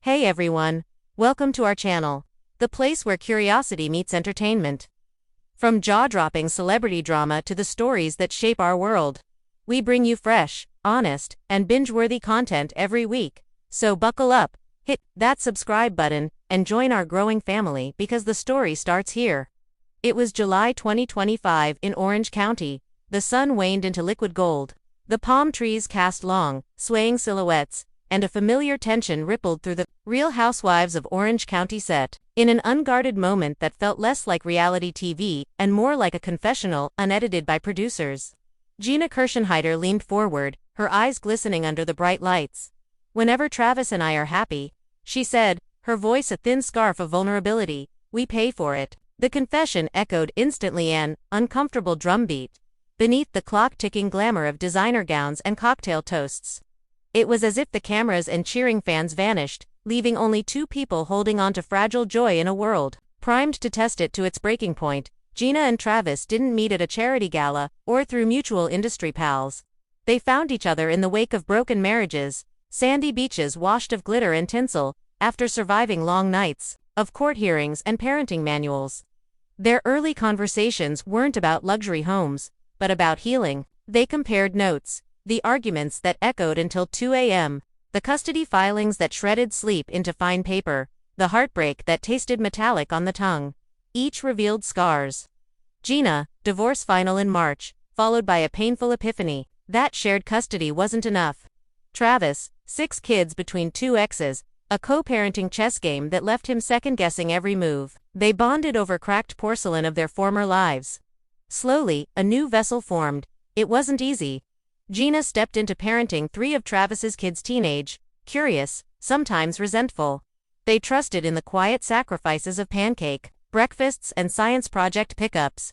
Hey everyone, welcome to our channel, the place where curiosity meets entertainment. From jaw-dropping celebrity drama to the stories that shape our world, we bring you fresh, honest, and binge-worthy content every week. So buckle up, hit that subscribe button, and join our growing family because the story starts here. It was July 2025 in Orange County. The sun waned into liquid gold. The palm trees cast long, swaying silhouettes, and a familiar tension rippled through the Real Housewives of Orange County set. In an unguarded moment that felt less like reality TV and more like a confessional, unedited by producers, Gina Kirschenheiter leaned forward, her eyes glistening under the bright lights. "Whenever Travis and I are happy," she said, her voice a thin scarf of vulnerability, "we pay for it." The confession echoed instantly, an uncomfortable drumbeat beneath the clock-ticking glamour of designer gowns and cocktail toasts. It was as if the cameras and cheering fans vanished, leaving only two people holding on to fragile joy in a world primed to test it to its breaking point. Gina and Travis didn't meet at a charity gala or through mutual industry pals. They found each other in the wake of broken marriages, sandy beaches washed of glitter and tinsel, after surviving long nights of court hearings and parenting manuals. Their early conversations weren't about luxury homes, but about healing. They compared notes, the arguments that echoed until 2 a.m., the custody filings that shredded sleep into fine paper, the heartbreak that tasted metallic on the tongue. Each revealed scars. Gina, divorce final in March, followed by a painful epiphany that shared custody wasn't enough. Travis, 6 kids between 2 exes, a co-parenting chess game that left him second-guessing every move. They bonded over cracked porcelain of their former lives. Slowly, a new vessel formed. It wasn't easy. Gina stepped into parenting 3 of Travis's kids, teenage, curious, sometimes resentful. They trusted in the quiet sacrifices of pancake breakfasts and science project pickups.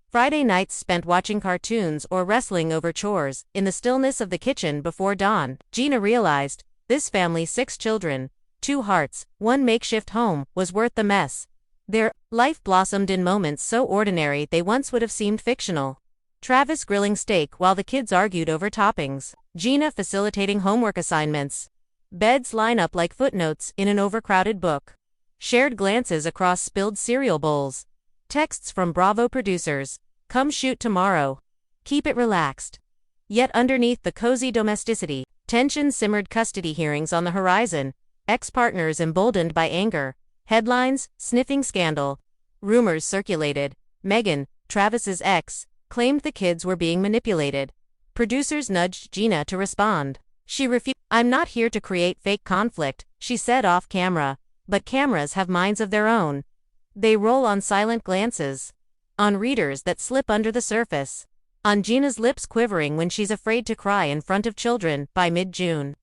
Friday nights spent watching cartoons or wrestling over chores. In the stillness of the kitchen before dawn, Gina realized this family, 6 children, 2 hearts, 1 makeshift home, was worth the mess. Their life blossomed in moments so ordinary they once would have seemed fictional. Travis grilling steak while the kids argued over toppings. Gina facilitating homework assignments. Beds line up like footnotes in an overcrowded book. Shared glances across spilled cereal bowls. Texts from Bravo producers. "Come shoot tomorrow. Keep it relaxed." Yet underneath the cozy domesticity, tension simmered. Custody hearings on the horizon. Ex-partners emboldened by anger. Headlines, sniffing scandal. Rumors circulated. Megan, Travis's ex, claimed the kids were being manipulated. Producers nudged Gina to respond. She refused. "I'm not here to create fake conflict," she said off camera. But cameras have minds of their own. They roll on silent glances. On readers that slip under the surface. On Gina's lips quivering when she's afraid to cry in front of children. By mid-June,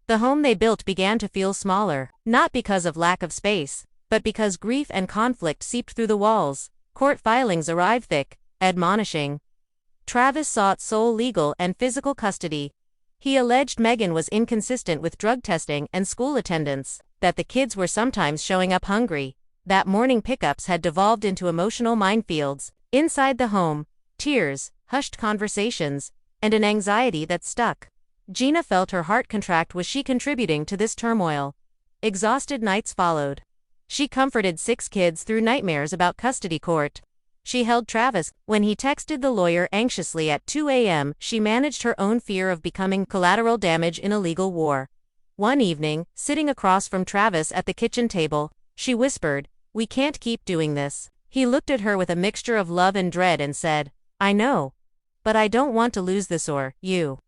the home they built began to feel smaller, not because of lack of space, but because grief and conflict seeped through the walls. Court filings arrived thick, admonishing. Travis sought sole legal and physical custody. He alleged Megan was inconsistent with drug testing and school attendance, that the kids were sometimes showing up hungry, that morning pickups had devolved into emotional minefields. Inside the home, tears, hushed conversations, and an anxiety that stuck. Gina felt her heart contract. Was she contributing to this turmoil? Exhausted nights followed. She comforted 6 kids through nightmares about custody court. She held Travis when he texted the lawyer anxiously at 2 a.m. She managed her own fear of becoming collateral damage in a legal war. One evening, sitting across from Travis at the kitchen table, she whispered, "We can't keep doing this." He looked at her with a mixture of love and dread and said, "I know. But I don't want to lose this or you."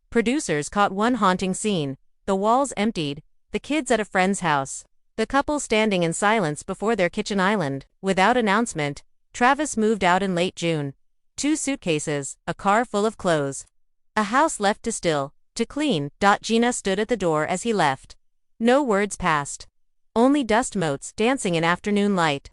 Producers caught one haunting scene. The walls emptied, the kids at a friend's house, the couple standing in silence before their kitchen island. Without announcement, Travis moved out in late June. 2 suitcases, a car full of clothes, a house left to still, to clean. Gina stood at the door as he left. No words passed. Only dust motes dancing in afternoon light.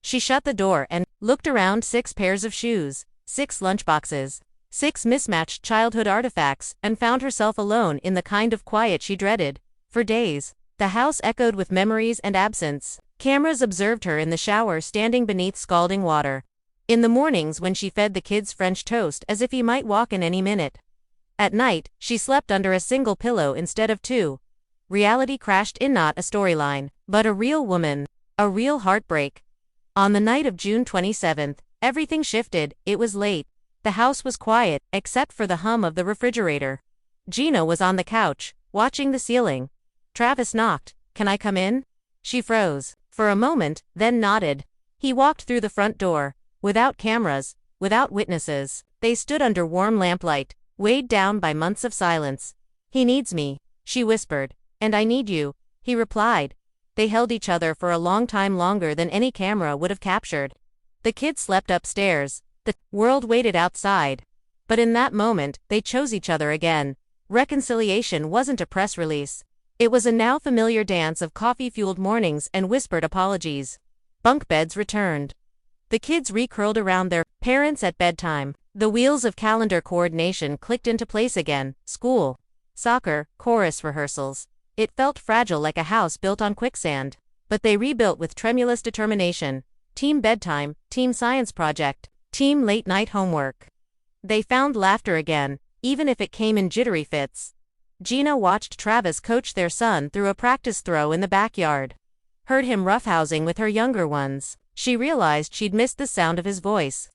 She shut the door and looked around. 6 pairs of shoes, 6 lunchboxes, 6 mismatched childhood artifacts, and found herself alone in the kind of quiet she dreaded. For days, the house echoed with memories and absence. Cameras observed her in the shower standing beneath scalding water. In the mornings when she fed the kids French toast as if he might walk in any minute. At night, she slept under a single pillow instead of 2. Reality crashed in, not a storyline, but a real woman. A real heartbreak. On the night of June 27th, everything shifted. It was late. The house was quiet, except for the hum of the refrigerator. Gina was on the couch, watching the ceiling. Travis knocked. "Can I come in?" She froze for a moment, then nodded. He walked through the front door. Without cameras, without witnesses, they stood under warm lamplight, weighed down by months of silence. "He needs me," she whispered. "And I need you," he replied. They held each other for a long time, longer than any camera would have captured. The kids slept upstairs. The world waited outside. But in that moment, they chose each other again. Reconciliation wasn't a press release. It was a now familiar dance of coffee-fueled mornings and whispered apologies. Bunk beds returned. The kids recurled around their parents at bedtime. The wheels of calendar coordination clicked into place again. School, soccer, chorus rehearsals. It felt fragile, like a house built on quicksand. But they rebuilt with tremulous determination. Team bedtime, team science project, team late-night homework. They found laughter again, even if it came in jittery fits. Gina watched Travis coach their son through a practice throw in the backyard. Heard him roughhousing with her younger ones. She realized she'd missed the sound of his voice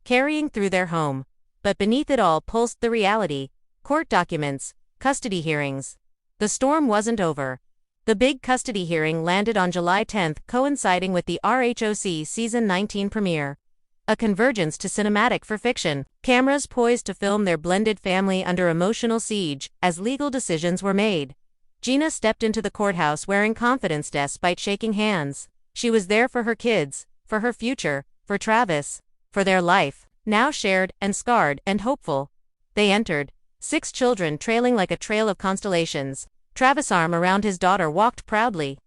carrying through their home. But beneath it all pulsed the reality. Court documents, custody hearings. The storm wasn't over. The big custody hearing landed on July 10th, coinciding with the RHOC Season 19 premiere. A convergence to cinematic for fiction. Cameras poised to film their blended family under emotional siege as legal decisions were made. Gina stepped into the courthouse wearing confidence despite shaking hands. She was there for her kids, for her future, for Travis, for their life, now shared and scarred and hopeful. They entered, 6 children trailing like a trail of constellations. Travis' arm around his daughter walked proudly.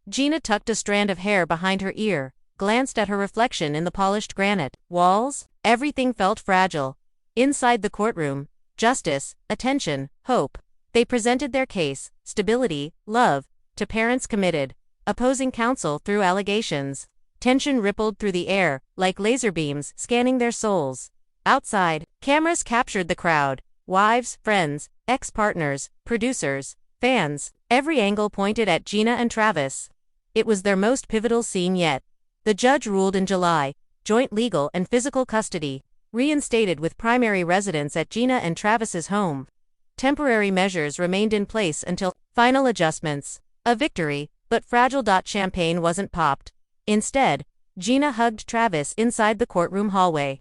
Gina tucked a strand of hair behind her ear, glanced at her reflection in the polished granite walls. Everything felt fragile. Inside the courtroom, justice, attention, hope. They presented their case, stability, love, to parents committed. Opposing counsel threw allegations. Tension rippled through the air, like laser beams scanning their souls. Outside, cameras captured the crowd. Wives, friends, ex-partners, producers, fans. Every angle pointed at Gina and Travis. It was their most pivotal scene yet. The judge ruled in July. Joint legal and physical custody reinstated, with primary residence at Gina and Travis's home. Temporary measures remained in place until final adjustments. A victory, but fragile. Champagne wasn't popped. Instead, Gina hugged Travis inside the courtroom hallway.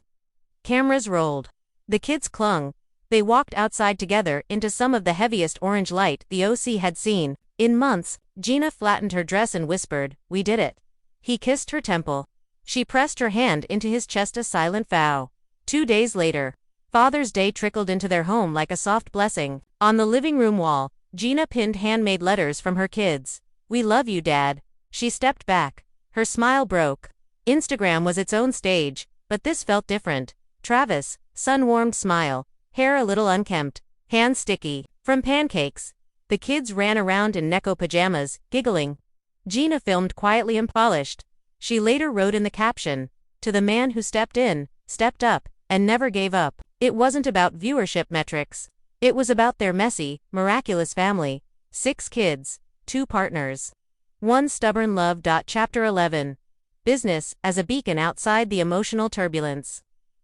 Cameras rolled. The kids clung. They walked outside together into some of the heaviest orange light the OC had seen in months. Gina flattened her dress and whispered, "We did it." He kissed her temple. She pressed her hand into his chest, a silent vow. 2 days later, Father's Day trickled into their home like a soft blessing. On the living room wall, Gina pinned handmade letters from her kids. "We love you, Dad." She stepped back. Her smile broke. Instagram was its own stage, but this felt different. Travis, sun-warmed smile, hair a little unkempt, hands sticky from pancakes. The kids ran around in Necco pajamas, giggling. Gina filmed quietly and polished. She later wrote in the caption, "To the man who stepped in, stepped up, and never gave up." It wasn't about viewership metrics. It was about their messy, miraculous family. 6 kids, 2 partners, 1 stubborn love. Chapter 11. Business as a beacon outside the emotional turbulence.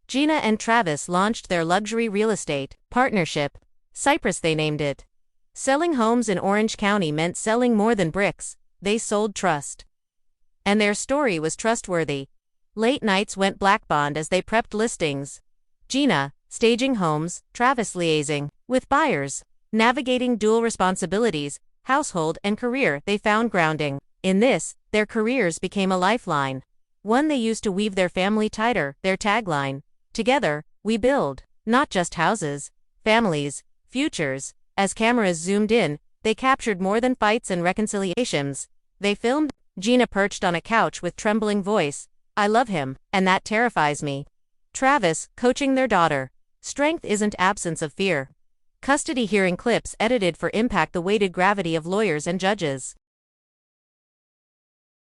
Gina and Travis launched their luxury real estate partnership. Cypress, they named it. Selling homes in Orange County meant selling more than bricks. They sold trust. And their story was trustworthy. Late nights went black bond as they prepped listings. Gina, staging homes, Travis liaising with buyers. Navigating dual responsibilities, household and career. They found grounding. In this, their careers became a lifeline. One they used to weave their family tighter. Their tagline, "Together, we build." Not just houses, families, futures. As cameras zoomed in, they captured more than fights and reconciliations. They filmed Gina perched on a couch with trembling voice. "I love him, and that terrifies me." Travis, coaching their daughter. Strength isn't absence of fear. Custody hearing clips edited for impact. The weighted gravity of lawyers and judges.